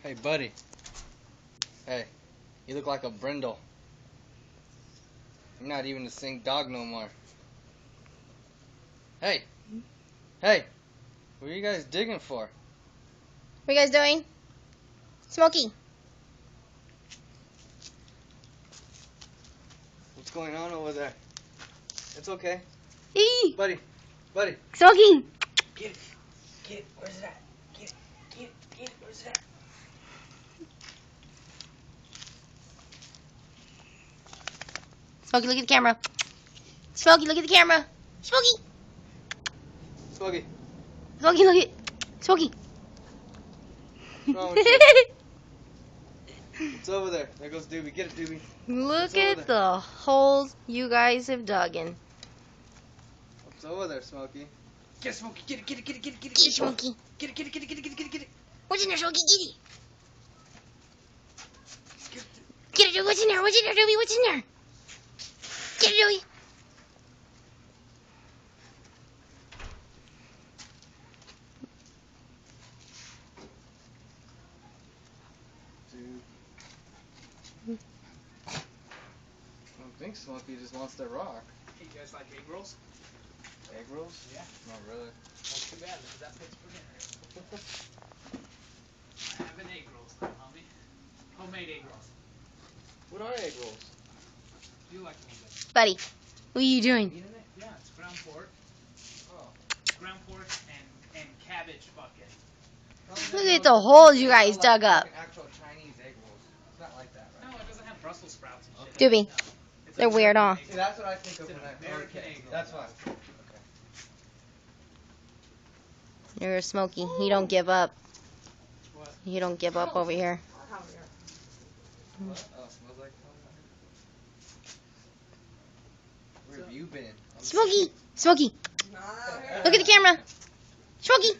Hey, buddy. Hey, you look like a brindle. I'm not even a sing dog no more. Hey, hey, what are you guys digging for? What are you guys doing? Smokey. What's going on over there? It's okay. Hey. Buddy, buddy. Smokey. Get it. Get it. Where's it at? Get it. Get it. Get it. Where's it at? Smokey, look at the camera. Smokey, look at the camera. Smokey. Smokey. Smokey, look at Smokey. What's wrong with you? It's over there. There goes Doobie. Get it, Doobie. Look at the holes you guys have dug in. What's over there, Smokey? Get it, Smokey. Get it. Get it. Get it. Get it. Get it. Get it, Smokey. Get it. Get it. Get it. Get it. Get it. Get it. Get it. What's in there, Smokey? Get it. Get it. Get it, Doobie. What's in there? What's in there, Doobie? What's in there? Get it, Doobie. I don't think Smokey just wants to rock. Hey, you guys like egg rolls? Egg rolls? Yeah. Not really. Well, too bad, because that fits for dinner. I have an egg rolls now, homie. Homemade egg rolls. What are egg rolls? You like them good. Buddy, what are you doing? Eating it? Yeah, it's ground pork. Oh. Ground pork and cabbage bucket. Look at the holes you guys dug up. Actual Chinese egg rolls. It's not like that, right? No, it doesn't have Brussels sprouts and shit. Doobie, No. It's they're weird, huh? American egg See, that's what I think of It's when an I American egg roll. That's fine. Okay. You're a Smokey. He don't give up. What? He don't give up over here. What? Oh, it smells like Where have you been? Smokey! Smokey! Look at the camera! Smokey!